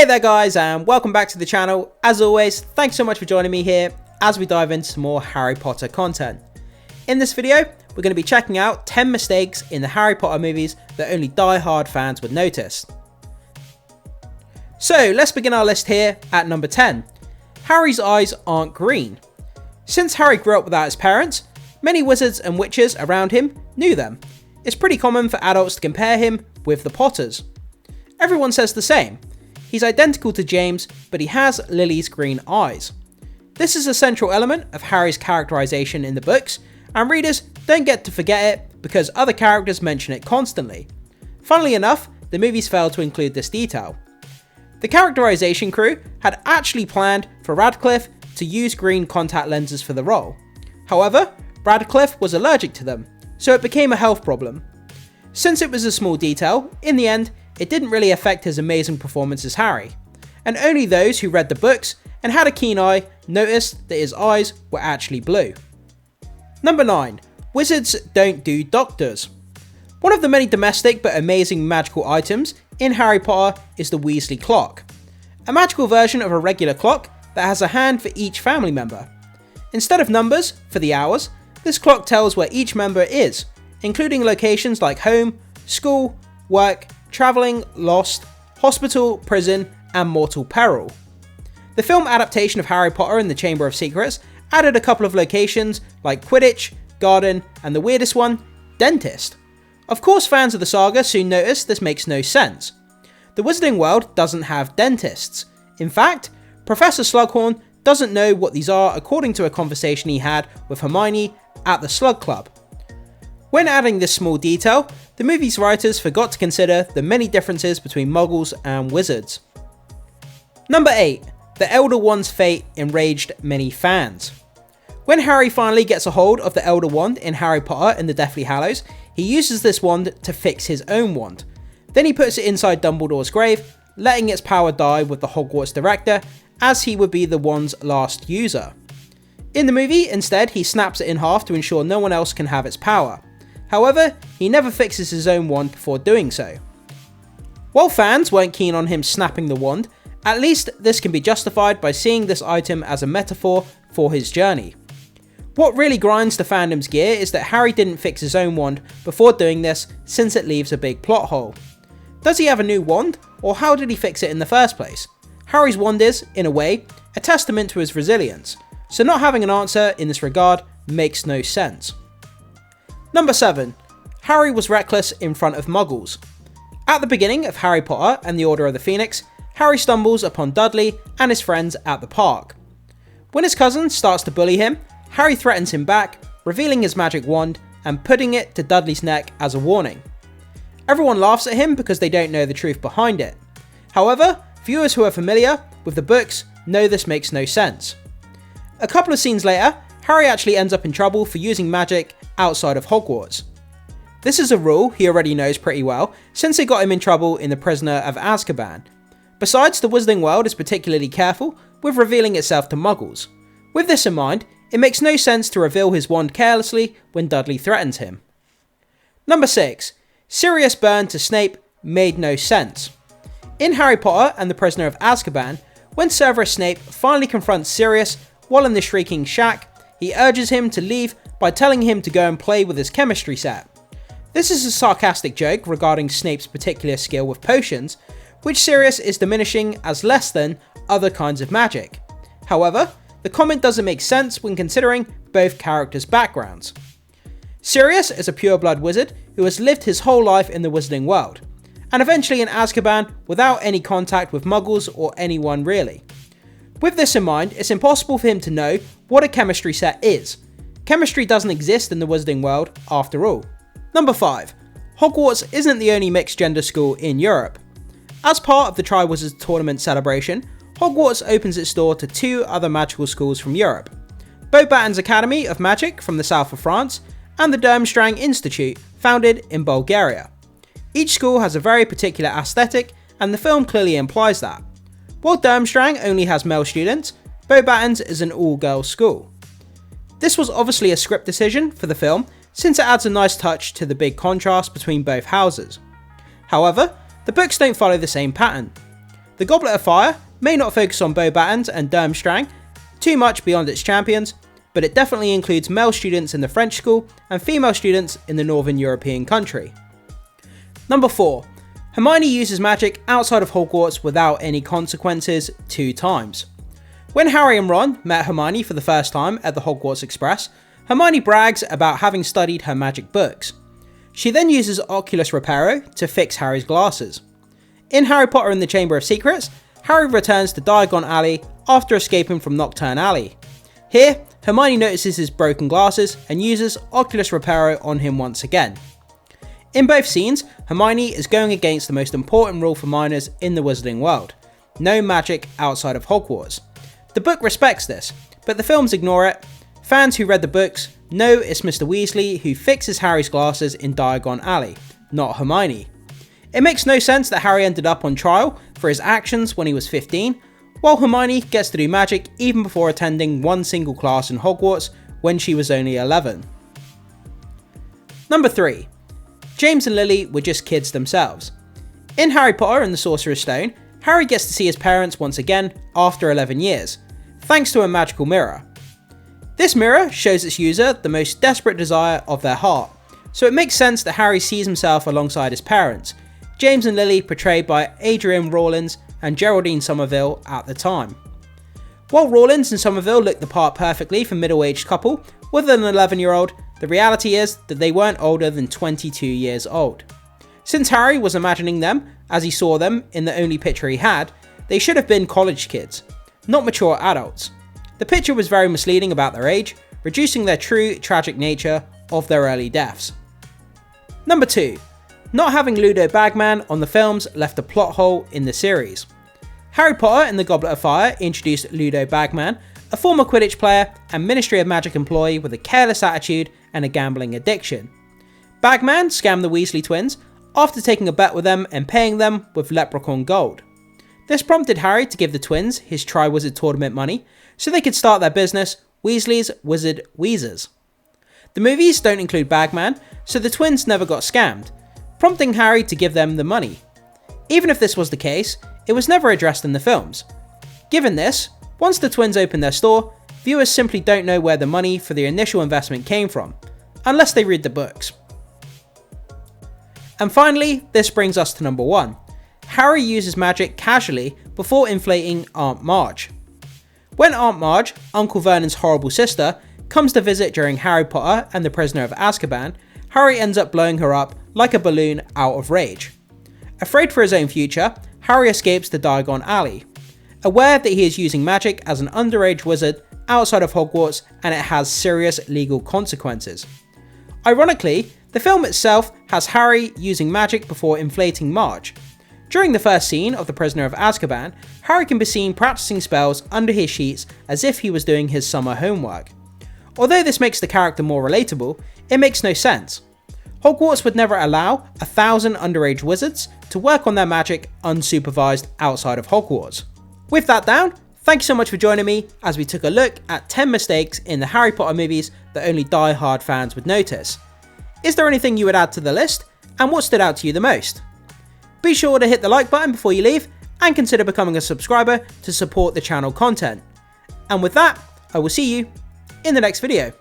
Hey there guys, and welcome back to the channel. As always, thanks so much for joining me here as we dive into some more Harry Potter content. In this video, we're going to be checking out 10 mistakes in the Harry Potter movies that only die-hard fans would notice. So let's begin our list here at number 10. Harry's eyes aren't green. Since Harry grew up without his parents, many wizards and witches around him knew them. It's pretty common for adults to compare him with the Potters. Everyone says the same. He's identical to James, but he has Lily's green eyes. This is a central element of Harry's characterization in the books, and readers don't get to forget it because other characters mention it constantly. Funnily enough, the movies failed to include this detail. The characterization crew had actually planned for Radcliffe to use green contact lenses for the role. However, Radcliffe was allergic to them, so it became a health problem. Since it was a small detail, in the end, it didn't really affect his amazing performance as Harry, and only those who read the books and had a keen eye noticed that his eyes were actually blue. Number 9. Wizards don't do doctors. One of the many domestic but amazing magical items in Harry Potter is the Weasley clock, a magical version of a regular clock that has a hand for each family member. Instead of numbers for the hours, this clock tells where each member is, including locations like home, school, work, travelling, lost, hospital, prison, and mortal peril. The film adaptation of Harry Potter and the Chamber of Secrets added a couple of locations like Quidditch, Garden, and the weirdest one, Dentist. Of course, fans of the saga soon noticed this makes no sense. The Wizarding World doesn't have dentists. In fact, Professor Slughorn doesn't know what these are according to a conversation he had with Hermione at the Slug Club. When adding this small detail, the movie's writers forgot to consider the many differences between Muggles and Wizards. Number 8. The Elder Wand's fate enraged many fans. When Harry finally gets a hold of the Elder Wand in Harry Potter and the Deathly Hallows, he uses this wand to fix his own wand. Then he puts it inside Dumbledore's grave, letting its power die with the Hogwarts director, as he would be the wand's last user. In the movie, instead, he snaps it in half to ensure no one else can have its power. However, he never fixes his own wand before doing so. While fans weren't keen on him snapping the wand, at least this can be justified by seeing this item as a metaphor for his journey. What really grinds the fandom's gear is that Harry didn't fix his own wand before doing this, since it leaves a big plot hole. Does he have a new wand, or how did he fix it in the first place? Harry's wand is, in a way, a testament to his resilience, so not having an answer in this regard makes no sense. Number 7. Harry was reckless in front of Muggles. At the beginning of Harry Potter and the Order of the Phoenix, Harry stumbles upon Dudley and his friends at the park. When his cousin starts to bully him, Harry threatens him back, revealing his magic wand and putting it to Dudley's neck as a warning. Everyone laughs at him because they don't know the truth behind it. However, viewers who are familiar with the books know this makes no sense. A couple of scenes later, Harry actually ends up in trouble for using magic outside of Hogwarts. This is a rule he already knows pretty well, since it got him in trouble in The Prisoner of Azkaban. Besides, the Wizarding World is particularly careful with revealing itself to Muggles. With this in mind, it makes no sense to reveal his wand carelessly when Dudley threatens him. Number 6. Sirius burn to Snape made no sense. In Harry Potter and the Prisoner of Azkaban, when Severus Snape finally confronts Sirius while in the Shrieking Shack, he urges him to leave by telling him to go and play with his chemistry set. This is a sarcastic joke regarding Snape's particular skill with potions, which Sirius is diminishing as less than other kinds of magic. However, the comment doesn't make sense when considering both characters' backgrounds. Sirius is a pure-blood wizard who has lived his whole life in the Wizarding World, and eventually in Azkaban without any contact with Muggles or anyone really. With this in mind, it's impossible for him to know what a chemistry set is. Chemistry doesn't exist in the Wizarding World after all. Number 5. Hogwarts isn't the only mixed-gender school in Europe. As part of the Triwizards Tournament celebration, Hogwarts opens its door to 2 other magical schools from Europe. Beauxbaton's Academy of Magic from the south of France, and the Durmstrang Institute, founded in Bulgaria. Each school has a very particular aesthetic, and the film clearly implies that. While Durmstrang only has male students, Beauxbaton's is an all-girls school. This was obviously a script decision for the film, since it adds a nice touch to the big contrast between both houses. However, the books don't follow the same pattern. The Goblet of Fire may not focus on Beauxbatons and Durmstrang too much beyond its champions, but it definitely includes male students in the French school and female students in the Northern European country. Number 4. Hermione uses magic outside of Hogwarts without any consequences 2 times. When Harry and Ron met Hermione for the first time at the Hogwarts Express, Hermione brags about having studied her magic books. She then uses Oculus Reparo to fix Harry's glasses. In Harry Potter and the Chamber of Secrets, Harry returns to Diagon Alley after escaping from Nocturne Alley. Here, Hermione notices his broken glasses and uses Oculus Reparo on him once again. In both scenes, Hermione is going against the most important rule for minors in the wizarding world: no magic outside of Hogwarts. The book respects this, but the films ignore it. Fans who read the books know it's Mr. Weasley who fixes Harry's glasses in Diagon Alley, not Hermione. It makes no sense that Harry ended up on trial for his actions when he was 15, while Hermione gets to do magic even before attending one single class in Hogwarts when she was only 11. Number 3. James and Lily were just kids themselves. In Harry Potter and the Sorcerer's Stone, Harry gets to see his parents once again after 11 years, thanks to a magical mirror. This mirror shows its user the most desperate desire of their heart, so it makes sense that Harry sees himself alongside his parents, James and Lily portrayed by Adrienne Rawlins and Geraldine Somerville at the time. While Rawlins and Somerville look the part perfectly for a middle-aged couple with an 11-year-old, the reality is that they weren't older than 22 years old. Since Harry was imagining them as he saw them in the only picture he had, they should have been college kids, not mature adults. The picture was very misleading about their age, reducing their true tragic nature of their early deaths. Number 2. Not having Ludo Bagman on the films left a plot hole in the series. Harry Potter and the Goblet of Fire introduced Ludo Bagman, a former Quidditch player and Ministry of Magic employee with a careless attitude and a gambling addiction. Bagman scammed the Weasley twins after taking a bet with them and paying them with leprechaun gold. This prompted Harry to give the twins his Triwizard Tournament money so they could start their business, Weasley's Wizard Wheezers. The movies don't include Bagman, so the twins never got scammed, prompting Harry to give them the money. Even if this was the case, it was never addressed in the films. Given this, once the twins open their store, viewers simply don't know where the money for their initial investment came from, unless they read the books. And finally, this brings us to number 1. Harry uses magic casually before inflating Aunt Marge. When Aunt Marge, Uncle Vernon's horrible sister, comes to visit during Harry Potter and the Prisoner of Azkaban, Harry ends up blowing her up like a balloon out of rage. Afraid for his own future, Harry escapes to Diagon Alley, aware that he is using magic as an underage wizard outside of Hogwarts and it has serious legal consequences. Ironically, the film itself has Harry using magic before inflating Marge. During the first scene of The Prisoner of Azkaban, Harry can be seen practicing spells under his sheets as if he was doing his summer homework. Although this makes the character more relatable, it makes no sense. Hogwarts would never allow 1,000 underage wizards to work on their magic unsupervised outside of Hogwarts. With that down, thank you so much for joining me as we took a look at 10 mistakes in the Harry Potter movies that only die-hard fans would notice. Is there anything you would add to the list, and what stood out to you the most? Be sure to hit the like button before you leave, and consider becoming a subscriber to support the channel content. And with that, I will see you in the next video.